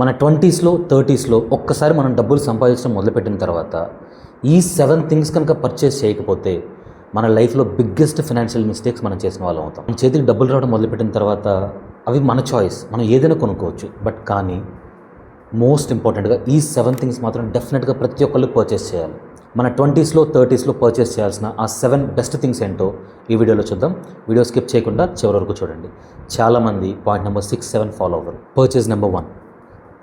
మన 20స్లో 30స్లో ఒక్కసారి మనం డబ్బులు సంపాదించడం మొదలుపెట్టిన తర్వాత ఈ 7 థింగ్స్ కనుక పర్చేస్ చేయకపోతే మన లైఫ్లో బిగ్గెస్ట్ ఫైనాన్షియల్ మిస్టేక్స్ మనం చేసిన వాళ్ళం అవుతాం. మన చేతికి డబ్బులు రావడం మొదలుపెట్టిన తర్వాత అవి మన చాయిస్, మనం ఏదైనా కొనుక్కోవచ్చు. బట్ కానీ మోస్ట్ ఇంపార్టెంట్గా ఈ 7 థింగ్స్ మాత్రం డెఫినెట్గా ప్రతి ఒక్కళ్ళు పర్చేస్ చేయాలి. మన 20స్లో 30స్లో పర్చేస్ చేయాల్సిన ఆ 7 బెస్ట్ థింగ్స్ ఏంటో ఈ వీడియోలో చూద్దాం. వీడియో స్కిప్ చేయకుండా చివరి వరకు చూడండి. చాలామంది పాయింట్ నెంబర్ 6, 7 ఫాలో అవ్వరు. Purchase number 1,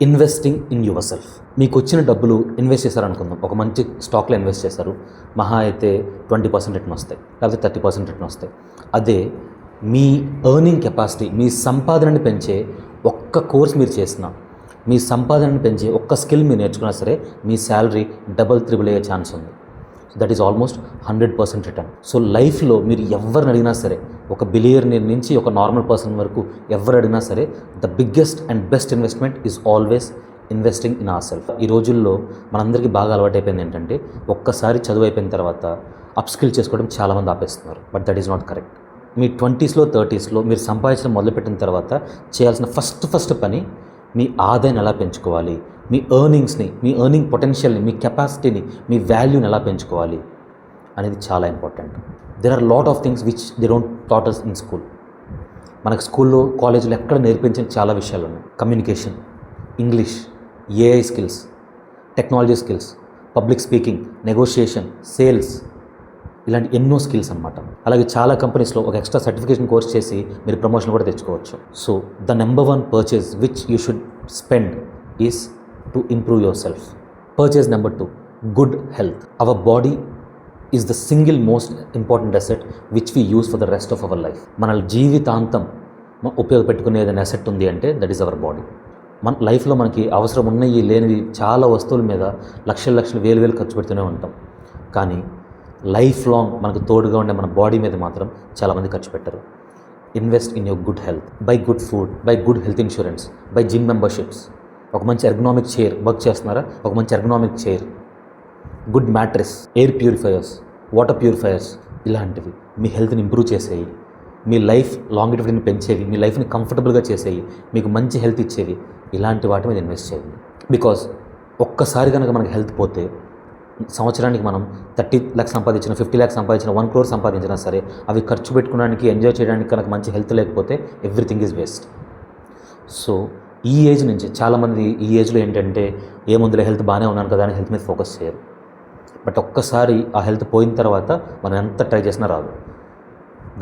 investing in your self. మీకు వచ్చిన డబ్బులు ఇన్వెస్ట్ చేశారనుకుందాం, ఒక మంచి స్టాక్లో ఇన్వెస్ట్ చేశారు. మహా అయితే 20% రిటర్న్ వస్తాయి, లేకపోతే 30% రిటర్న్ వస్తాయి. అదే మీ ఎర్నింగ్ కెపాసిటీ, మీ సంపాదనని పెంచే ఒక్క కోర్స్ మీరు చేసినా, మీ సంపాదనని పెంచే ఒక్క స్కిల్ మీరు నేర్చుకున్నా సరే మీ శాలరీ డబుల్ త్రిబుల్ అయ్యే ఛాన్స్ ఉంది. That is almost 100% return. So లైఫ్లో మీరు ఎవరిని అడిగినా సరే, ఒక బిలియనీర్ నుంచి ఒక నార్మల్ పర్సన్ వరకు ఎవరు అడిగినా సరే, the biggest and best investment is always investing in our self. ఈ రోజుల్లో మనందరికీ బాగా అలవాటైపోయింది ఏంటంటే, ఒక్కసారి చదువు అయిపోయిన తర్వాత అప్ స్కిల్ చేసుకోవడం చాలామంది ఆపేస్తున్నారు. But that is not correct. మీ 20స్లో 30స్లో మీరు సంపాదించడం మొదలుపెట్టిన తర్వాత చేయాల్సిన ఫస్ట్ పని మీ ఆదాయాన్ని ఎలా పెంచుకోవాలి, మీ ఎర్నింగ్స్ని, మీ ఎర్నింగ్ పొటెన్షియల్ని, మీ కెపాసిటీని, మీ వాల్యూని ఎలా పెంచుకోవాలి అనేది చాలా important. There are lot of things which they don't taught us in school. మనకు స్కూల్లో, కాలేజీలో ఎక్కడ నేర్పించిన చాలా విషయాలు ఉన్నాయి. Communication, English, AI skills, technology skills, public speaking, negotiation, sales, ఇలాంటి ఎన్నో స్కిల్స్ అనమాట. అలాగే చాలా కంపెనీస్లో ఒక ఎక్స్ట్రా సర్టిఫికేషన్ కోర్స్ చేసి మీరు ప్రమోషన్ కూడా తెచ్చుకోవచ్చు. So the number 1 purchase which you should spend is to improve your self. Purchase number 2, good health. Our body is the single most important asset which we use for the rest of our life. మన జీవితాంతం ఉపయోగపెట్టుకునే ఏదైనా asset ఉంది అంటే that is our body. మన లైఫ్లో మనకి అవసరం ఉన్నవి లేనివి చాలా వస్తువుల మీద లక్షలు వేలు ఖర్చు పెడుతూనే ఉంటాం. కానీ లైఫ్ లాంగ్ మనకు తోడుగా ఉండే మన బాడీ మీద మాత్రం చాలామంది ఖర్చు పెట్టరు. Invest in your good health, by good food, by good health insurance, by gym memberships. ఒక మంచి ఎర్గనామిక్ చైర్ వర్క్ చేస్తున్నారా, ఒక మంచి ergonomic chair, good mattress, air purifiers, water purifiers, ఇలాంటివి మీ హెల్త్ని ఇంప్రూవ్ చేసేవి, మీ లైఫ్ లాంగిటివిటీని పెంచేవి, మీ లైఫ్ని కంఫర్టబుల్గా చేసేవి, మీకు మంచి హెల్త్ ఇచ్చేవి, ఇలాంటి వాటి మీద ఇన్వెస్ట్ చేయండి. బికాజ్ ఒక్కసారి కనుక మనకు హెల్త్ పోతే సంవత్సరానికి మనం 30 lakhs సంపాదించిన, 50 lakhs సంపాదించిన, 1 crore సంపాదించినా సరే అవి ఖర్చు పెట్టుకోవడానికి, ఎంజాయ్ చేయడానికి కనుక మంచి హెల్త్ లేకపోతే ఎవ్రీథింగ్ ఈజ్ వేస్ట్. సో ఈ ఏజ్ నుంచి చాలామంది ఈ ఏజ్లో ఏంటంటే, ఏముందులే హెల్త్ బాగానే ఉన్నాను కదా అని హెల్త్ మీద ఫోకస్ చేయరు. బట్ ఒక్కసారి ఆ హెల్త్ పోయిన తర్వాత మనం ఎంత ట్రై చేసినా రాదు.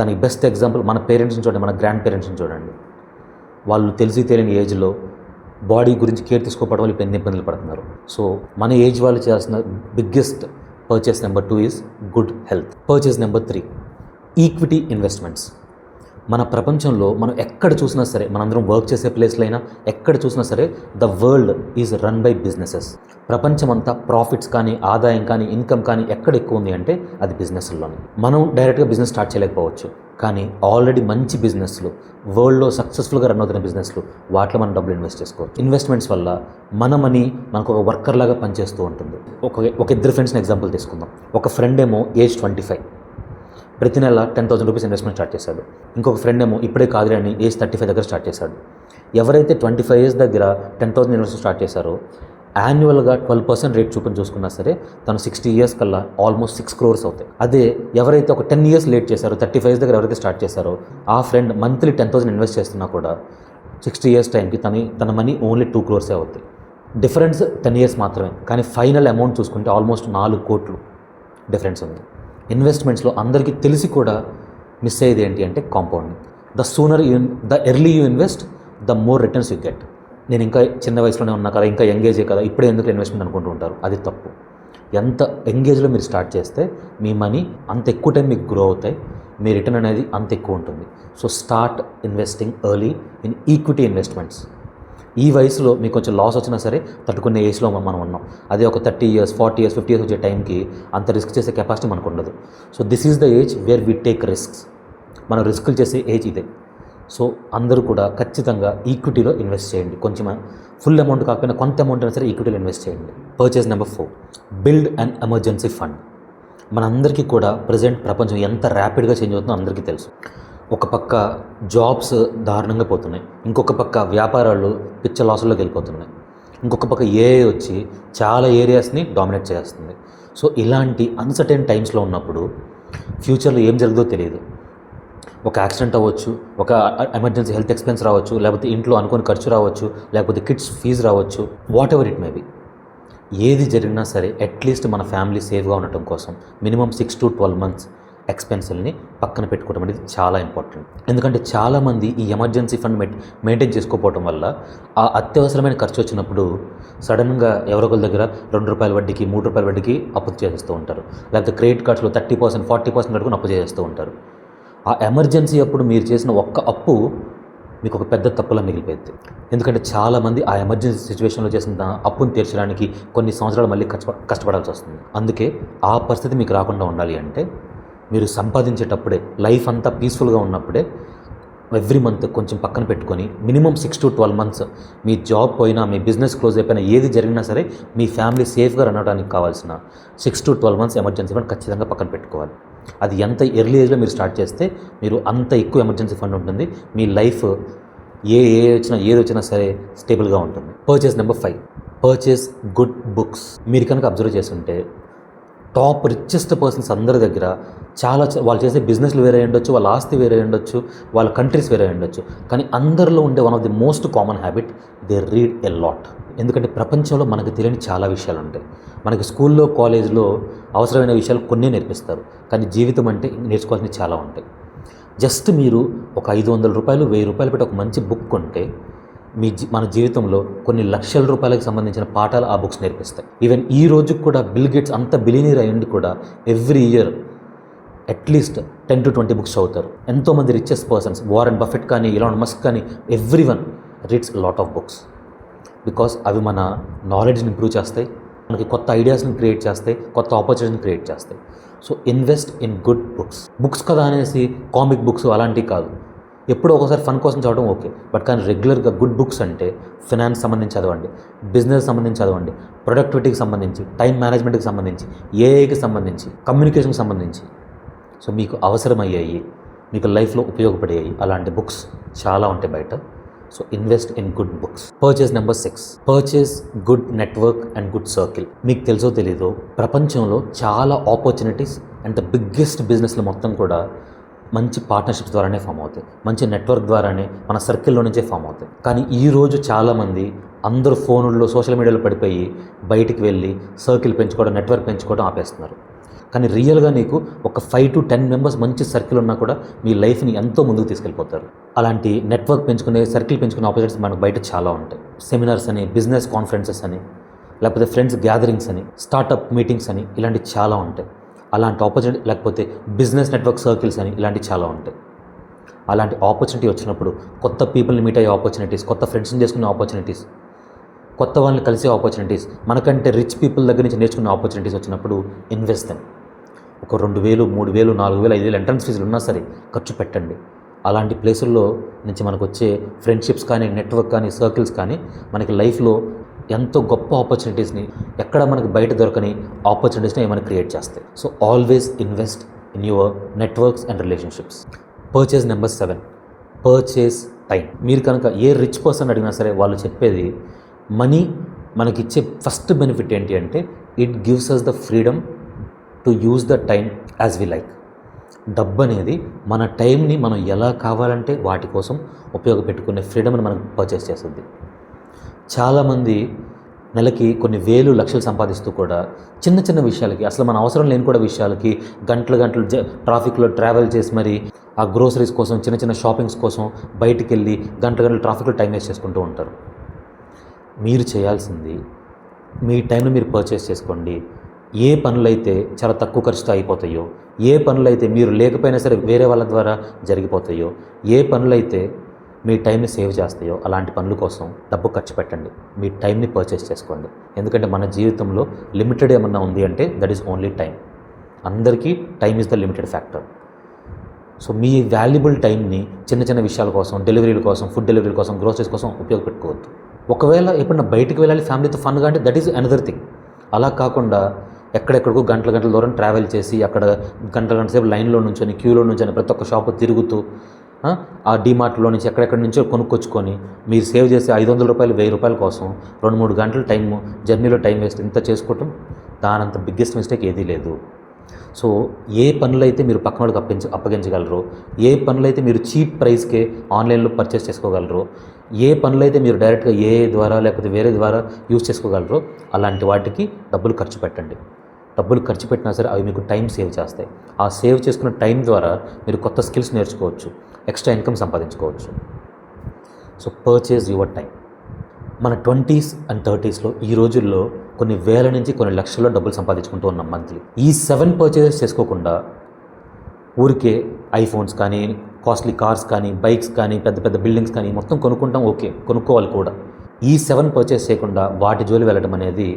దానికి బెస్ట్ ఎగ్జాంపుల్ మన పేరెంట్స్ని చూడండి, మన గ్రాండ్ పేరెంట్స్ని చూడండి. వాళ్ళు తెలిసి తెలియని ఏజ్లో బాడీ గురించి కేర్ తీసుకోవడం వల్ల ఇప్పుడు ఎన్ని ఇబ్బందులు పడుతున్నారు. సో మన ఏజ్ వాళ్ళు చేయాల్సిన biggest purchase number 2 is good health. Purchase number 3, equity investments. మన ప్రపంచంలో మనం ఎక్కడ చూసినా సరే, మనందరం వర్క్ చేసే ప్లేస్లో అయినా ఎక్కడ చూసినా సరే, the world is run by businesses. ప్రపంచమంతా ప్రాఫిట్స్ కానీ, ఆదాయం కానీ, ఇన్కమ్ కానీ ఎక్కడ ఎక్కువ ఉంది అంటే అది బిజినెస్లోనే. మనం డైరెక్ట్గా బిజినెస్ స్టార్ట్ చేయలేకపోవచ్చు, కానీ ఆల్రెడీ మంచి బిజినెస్లు, వరల్డ్లో సక్సెస్ఫుల్గా రన్ అవుతున్న బిజినెస్లు, వాటిలో మనం డబ్బులు ఇన్వెస్ట్ చేసుకోవచ్చు. ఇన్వెస్ట్మెంట్స్ వల్ల మన మనీ మనకు ఒక వర్కర్ లాగా పనిచేస్తూ ఉంటుంది. ఒక ఇద్దరు ఫ్రెండ్స్ని ఎగ్జాంపుల్ తీసుకుందాం. ఒక ఫ్రెండ్ ఏమో ఏజ్ 25, ప్రతి నెల 10,000 రూపీస్ ఇన్వెస్ట్మెంట్ స్టార్ట్ చేశాడు. ఇంకొక ఫ్రెండ్ ఏమో ఇప్పుడే కాదులే అని ఏజ్ 35 దగ్గర స్టార్ట్ చేశాడు. ఎవరైతే 25 years దగ్గర 10,000 ఇన్వెస్ట్మెంట్ స్టార్ట్ చేశారో, యాన్యువల్గా 12% రేట్ చూసుకున్నా సరే తను 60 years కల్లా ఆల్మోస్ట్ 6 crores అవుతాయి. అదే ఎవరైతే ఒక 10 years లేట్ చేశారో, 35 years దగ్గర ఎవరైతే స్టార్ట్ చేశారో, ఆ ఫ్రెండ్ మంత్లీ 10,000 ఇన్వెస్ట్ చేస్తున్నా కూడా 60 years టైంకి తన మనీ ఓన్లీ 2 crores అవుతాయి. డిఫరెన్స్ 10 years మాత్రమే, కానీ ఫైనల్ అమౌంట్ చూసుకుంటే ఆల్మోస్ట్ 4 కోట్లు డిఫరెన్స్ ఉంది. ఇన్వెస్ట్మెంట్స్లో అందరికీ తెలిసి కూడా మిస్ అయ్యేది ఏంటి అంటే compounding. The early you invest, the more returns you get. నేను ఇంకా చిన్న వయసులోనే ఉన్నా కదా, ఇంకా యంగేజే కదా, ఇప్పుడే ఎందుకు ఇన్వెస్ట్మెంట్ అనుకుంటూ ఉంటారు. అది తప్పు. ఎంత యంగేజ్లో మీరు స్టార్ట్ చేస్తే మీ మనీ అంత ఎక్కువ టైం మీకు గ్రో అవుతాయి, మీ రిటర్న్ అనేది అంత ఎక్కువ ఉంటుంది. So start investing early in equity investments. ఈ వయసులో మీకు కొంచెం లాస్ వచ్చినా సరే తట్టుకునే ఏజ్లో మనం ఉన్నాం. అదే ఒక 30 years, 40 years, 50 years వచ్చే టైంకి అంత రిస్క్ చేసే కెపాసిటీ మనకు ఉండదు. So this is the age where we take risks. మనం రిస్కులు చేసే ఏజ్ ఇదే. సో అందరూ కూడా ఖచ్చితంగా ఈక్విటీలో ఇన్వెస్ట్ చేయండి. కొంచెం ఫుల్ అమౌంట్ కాకపోయినా కొంత అమౌంట్ అయినా సరే ఈక్విటీలో ఇన్వెస్ట్ చేయండి. Purchase number 4, build an emergency fund. మనందరికీ కూడా ప్రజెంట్ ప్రపంచం ఎంత ర్యాపిడ్గా చేంజ్ అవుతుందో అందరికీ తెలుసు. ఒక పక్క జాబ్స్ దారుణంగా పోతున్నాయి, ఇంకొక పక్క వ్యాపారాలు పిచ్చ లాసుల్లోకి వెళ్ళిపోతున్నాయి. ఇంకొక పక్క ఏఐ వచ్చి చాలా ఏరియాస్ని డామినేట్ చేస్తుంది. సో ఇలాంటి అన్సర్టైన్ టైమ్స్లో ఉన్నప్పుడు ఫ్యూచర్లో ఏం జరుగుతుందో తెలియదు. ఒక యాక్సిడెంట్ అవ్వచ్చు, ఒక ఎమర్జెన్సీ హెల్త్ ఎక్స్పెన్స్ రావచ్చు, లేకపోతే ఇంట్లో అనుకోని ఖర్చు రావచ్చు, లేకపోతే కిడ్స్ ఫీజు రావచ్చు, what ever it may be. ఏది జరిగినా సరే అట్లీస్ట్ మన ఫ్యామిలీ సేఫ్గా ఉండటం కోసం మినిమం 6 to 12 months ఎక్స్పెన్సిల్ని పక్కన పెట్టుకోవడం అనేది చాలా ఇంపార్టెంట్. ఎందుకంటే చాలామంది ఈ ఎమర్జెన్సీ ఫండ్ మెయింటైన్ చేసుకోకపోవడం వల్ల ఆ అత్యవసరమైన ఖర్చు వచ్చినప్పుడు సడన్గా ఎవరొకరి దగ్గర ₹2 వడ్డీకి ₹3 వడ్డీకి అప్పు చేసేస్తూ ఉంటారు. లేకపోతే క్రెడిట్ కార్డ్స్లో 30%, 40% కట్టుకుని అప్పు చేసేస్తూ ఉంటారు. ఆ ఎమర్జెన్సీ అప్పుడు మీరు చేసిన ఒక్క అప్పు మీకు ఒక పెద్ద తప్పులా మిగిలిపోయింది. ఎందుకంటే చాలామంది ఆ ఎమర్జెన్సీ సిచ్యువేషన్లో చేసిన అప్పును తీర్చడానికి కొన్ని సంవత్సరాలు మళ్ళీ కష్టపడాల్సి వస్తుంది. అందుకే ఆ పరిస్థితి మీకు రాకుండా ఉండాలి అంటే మీరు సంపాదించేటప్పుడే, లైఫ్ అంతా పీస్ఫుల్గా ఉన్నప్పుడే ఎవ్రీ మంత్ కొంచెం పక్కన పెట్టుకొని minimum 6 to 12 months me job పోయినా, మీ బిజినెస్ క్లోజ్ అయిపోయినా, ఏది జరిగినా సరే మీ ఫ్యామిలీ సేఫ్గా రన్ అవడానికి కావాల్సిన 6 to 12 months ఎమర్జెన్సీ ఫండ్ ఖచ్చితంగా పక్కన పెట్టుకోవాలి. అది ఎంత ఎర్లీ ఏజ్లో మీరు స్టార్ట్ చేస్తే మీరు అంత ఎక్కువ ఎమర్జెన్సీ ఫండ్ ఉంటుంది. మీ లైఫ్ ఏది వచ్చినా సరే స్టేబుల్గా ఉంటుంది. Purchase number 5, purchase good books. మీరు కనుక అబ్జర్వ్ చేస్తుంటే టాప్ రిచెస్ట్ పర్సన్స్ అందరి దగ్గర వాళ్ళు చేసే బిజినెస్లు వేరే ఉండొచ్చు, వాళ్ళ ఆస్తి వేరే ఉండొచ్చు, వాళ్ళ కంట్రీస్ వేరే ఉండొచ్చు, కానీ అందరిలో ఉండే one of the most common habit they read a lot. ఎందుకంటే ప్రపంచంలో మనకు తెలియని చాలా విషయాలు ఉంటాయి. మనకి స్కూల్లో, కాలేజ్లో అవసరమైన విషయాలు కొన్నే నేర్పిస్తారు, కానీ జీవితం అంటే నేర్చుకోవాల్సినవి చాలా ఉంటాయి. జస్ట్ మీరు ఒక ₹500, ₹1000 పెట్టి ఒక మంచి బుక్ కొంటే మన జీవితంలో కొన్ని లక్షల రూపాయలకు సంబంధించిన పాఠాలు ఆ బుక్స్ నేర్పిస్తాయి. ఈవెన్ ఈ రోజుకి కూడా బిల్ గేట్స్ అంత బిలియనీర్ అయ్యింది కూడా every year at least 10 to 20 books చదువుతారు. ఎంతోమంది రిచెస్ట్ పర్సన్స్, వారెన్ బఫెట్ కానీ, ఇలాన్ మస్క్ కానీ, every one reads lot of books. Because అవి మన నాలెడ్జ్ని ఇంప్రూవ్ చేస్తాయి, మనకి కొత్త ఐడియాస్ని క్రియేట్ చేస్తాయి, కొత్త ఆపర్చునిటీని క్రియేట్ చేస్తాయి. So invest in good books కదా అనేసి కామిక్ బుక్స్ అలాంటివి కాదు. ఎప్పుడో ఒకసారి ఫన్ కోసం చదవడం ఓకే, బట్ కానీ రెగ్యులర్గా గుడ్ బుక్స్ అంటే ఫినాన్స్ సంబంధించి చదవండి, బిజినెస్ సంబంధించి చదవండి, ప్రొడక్టివిటీకి సంబంధించి, టైం మేనేజ్మెంట్కి సంబంధించి, ఏఐకి సంబంధించి, కమ్యూనికేషన్కి సంబంధించి. సో మీకు అవసరమయ్యాయి, మీకు లైఫ్లో ఉపయోగపడేవి అలాంటి బుక్స్ చాలా ఉంటాయి బయట. So invest in good books. Purchase number 6, purchase good network and good circle. మీకు తెలుసో తెలీదో ప్రపంచంలో చాలా ఆపర్చునిటీస్ అండ్ ద బిగ్గెస్ట్ బిజినెస్లు మొత్తం కూడా మంచి పార్ట్నర్షిప్స్ ద్వారానే ఫామ్ అవుతాయి, మంచి నెట్వర్క్ ద్వారానే, మన సర్కిల్లో నుంచే ఫామ్ అవుతాయి. కానీ ఈరోజు చాలామంది అందరూ ఫోన్లో, సోషల్ మీడియాలో పడిపోయి బయటికి వెళ్ళి సర్కిల్ పెంచుకోవడం, నెట్వర్క్ పెంచుకోవడం ఆపేస్తున్నారు. కానీ రియల్గా నీకు ఒక 5 to 10 members మంచి సర్కిల్ ఉన్నా కూడా మీ లైఫ్ని ఎంతో ముందుకు తీసుకెళ్ళిపోతారు. అలాంటి నెట్వర్క్ పెంచుకునే, సర్కిల్ పెంచుకునే ఆపర్చునిటీస్ మనకు బయట చాలా ఉంటాయి. సెమినార్స్ అని, బిజినెస్ కాన్ఫరెన్సెస్ అని, లేకపోతే ఫ్రెండ్స్ గ్యాదరింగ్స్ అని, స్టార్టప్ మీటింగ్స్ అని, ఇలాంటివి చాలా ఉంటాయి. అలాంటి ఆపర్చునిటీ, లేకపోతే బిజినెస్ నెట్వర్క్ సర్కిల్స్ అని, ఇలాంటివి చాలా ఉంటాయి. అలాంటి ఆపర్చునిటీ వచ్చినప్పుడు కొత్త పీపుల్ని మీట్ అయ్యే ఆపర్చునిటీస్, కొత్త ఫ్రెండ్స్ని చేసుకునే ఆపర్చునిటీస్, కొత్త వాళ్ళని కలిసే ఆపర్చునిటీస్, మనకంటే రిచ్ పీపుల్ దగ్గర నుంచి నేర్చుకునే ఆపర్చునిటీస్ వచ్చినప్పుడు ఇన్వెస్ట్ దెమ్. ఒక 2,000, 3,000, 4,000, 5,000 ఎంట్రన్స్ ఫీజులు ఉన్నా సరే ఖర్చు పెట్టండి. అలాంటి ప్లేసుల్లో నుంచి మనకు వచ్చే ఫ్రెండ్షిప్స్ కానీ, నెట్వర్క్ కానీ, సర్కిల్స్ కానీ మనకి లైఫ్లో ఎంతో గొప్ప ఆపర్చునిటీస్ని, ఎక్కడ మనకు బయట దొరకని ఆపర్చునిటీస్ని ఏమైనా క్రియేట్ చేస్తాయి. So always invest in your networks and relationships. Purchase number 7, purchase time. మీరు కనుక ఏ రిచ్ పర్సన్ అడిగినా సరే వాళ్ళు చెప్పేది మనీ మనకిచ్చే ఫస్ట్ బెనిఫిట్ ఏంటి అంటే it gives us the freedom to use the time as we like. డబ్బు అనేది మన టైంని మనం ఎలా కావాలంటే వాటి కోసం ఉపయోగపెట్టుకునే ఫ్రీడమ్ని మనకు పర్చేస్ చేస్తుంది. చాలామంది నెలకి కొన్ని వేలు, లక్షలు సంపాదిస్తూ కూడా చిన్న చిన్న విషయాలకి, అసలు మన అవసరం లేని కూడా విషయాలకి గంటలు ట్రాఫిక్లో ట్రావెల్ చేసి మరి ఆ గ్రోసరీస్ కోసం, చిన్న చిన్న షాపింగ్స్ కోసం బయటికి వెళ్ళి గంటలు ట్రాఫిక్లో టైం వేస్ట్ చేసుకుంటూ ఉంటారు. మీరు చేయాల్సింది మీ టైంని మీరు పర్చేస్ చేసుకోండి. ఏ పనులైతే చాలా తక్కువ ఖర్చుతో అయిపోతాయో, ఏ పనులైతే మీరు లేకపోయినా సరే వేరే వాళ్ళ ద్వారా జరిగిపోతాయో, ఏ పనులైతే మీ టైంని సేవ్ చేస్తాయో అలాంటి పనుల కోసం డబ్బు ఖర్చు పెట్టండి. మీ టైంని పర్చేస్ చేసుకోండి. ఎందుకంటే మన జీవితంలో లిమిటెడ్ ఏమన్నా ఉంది అంటే దట్ ఈస్ ఓన్లీ టైం. అందరికీ time is the limited factor. So me valuable టైంని చిన్న చిన్న విషయాల కోసం, డెలివరీల కోసం, ఫుడ్ డెలివరీల కోసం, గ్రోసరీస్ కోసం ఉపయోగపెట్టుకోవద్దు. ఒకవేళ ఎప్పుడన్నా బయటికి వెళ్ళాలి ఫ్యామిలీతో ఫన్గా అంటే దట్ ఈజ్ అనదర్ థింగ్. అలా కాకుండా ఎక్కడెక్కడికో గంటల దూరం ట్రావెల్ చేసి అక్కడ గంటల సేపు లైన్లో నుంచొని, క్యూలో నుంచొని, ప్రతి ఒక్క షాపు తిరుగుతూ ఆ డీమార్ట్లో నుంచి ఎక్కడెక్కడి నుంచో కొనుక్కొచ్చుకొని మీరు సేవ్ చేసే 500 రూపాయలు 1000 రూపాయల కోసం 2-3 గంటల జర్నీలో టైం వేస్ట్ ఇంత చేసుకోవటం దానంత బిగ్గెస్ట్ మిస్టేక్ ఏదీ లేదు. సో ఏ పనులైతే మీరు పక్కన వాళ్ళకి అప్పగించగలరో, ఏ పనులైతే మీరు చీప్ ప్రైస్కే ఆన్లైన్లో పర్చేస్ చేసుకోగలరో, ఏ పనులైతే మీరు డైరెక్ట్గా ఏఐ ద్వారా లేకపోతే వేరే ద్వారా యూజ్ చేసుకోగలరో అలాంటి వాటికి డబ్బులు ఖర్చు పెట్టండి. డబ్బులు ఖర్చు పెట్టినా సరే అవి మీకు టైం సేవ్ చేస్తాయి. ఆ సేవ్ చేసుకున్న టైం ద్వారా మీరు కొత్త స్కిల్స్ నేర్చుకోవచ్చు, ఎక్స్ట్రా ఇన్కమ్ సంపాదించుకోవచ్చు. So purchase your time. మన 20s అండ్ 30sలో ఈ రోజుల్లో కొన్ని వేల నుంచి కొన్ని లక్షల్లో డబ్బులు సంపాదించుకుంటూ ఉన్నాం మంత్లీ. ఈ 7 పర్చేజెస్ చేసుకోకుండా ఊరికే ఐఫోన్స్ కానీ, కాస్ట్లీ కార్స్ కానీ, బైక్స్ కానీ, పెద్ద పెద్ద బిల్డింగ్స్ కానీ మొత్తం కొనుక్కుంటాం. ఓకే, కొనుక్కోవాలి కూడా. ఈ 7 పర్చేస్ చేయకుండా వాటి జోలి వెళ్ళడం అనేది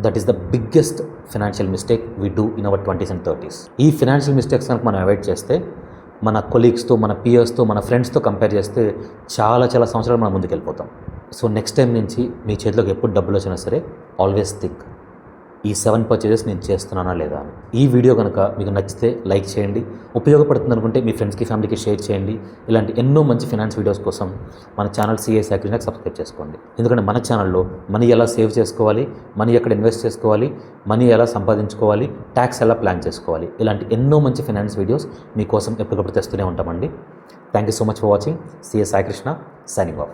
that is the biggest financial mistake we do in our 20s and 30s. ఈ ఫినాన్షియల్ మిస్టేక్స్ కనుక మనం అవాయిడ్ చేస్తే మన కొలీగ్స్తో, మన పియర్స్తో, మన ఫ్రెండ్స్తో కంపేర్ చేస్తే చాలా చాలా సంవత్సరాలు మనం ముందుకెళ్ళిపోతాం. సో నెక్స్ట్ టైం నుంచి మీ చేతిలోకి ఎప్పుడు డబ్బులు వచ్చినా సరే ఆల్వేస్ థింక్, ఈ 7 పర్చేజెస్ నేను చేస్తున్నానా లేదా అని. ఈ వీడియో కనుక మీకు నచ్చితే లైక్ చేయండి, ఉపయోగపడుతుంది అనుకుంటే మీ ఫ్రెండ్స్కి, ఫ్యామిలీకి షేర్ చేయండి. ఇలాంటి ఎన్నో మంచి ఫినాన్స్ వీడియోస్ కోసం మన ఛానల్ సిఏ సాక్రిష్నాకి సబ్స్క్రైబ్ చేసుకోండి. ఎందుకంటే మన ఛానల్లో మనీ ఎలా సేవ్ చేసుకోవాలి, మనీ ఎక్కడ ఇన్వెస్ట్ చేసుకోవాలి, మనీ ఎలా సంపాదించుకోవాలి, ట్యాక్స్ ఎలా ప్లాన్ చేసుకోవాలి, ఇలాంటి ఎన్నో మంచి ఫినాన్స్ వీడియోస్ మీకోసం ఎప్పటికప్పుడు తెస్తూనే ఉంటామండి. Thank you so much for watching. CA Saikrishna signing off.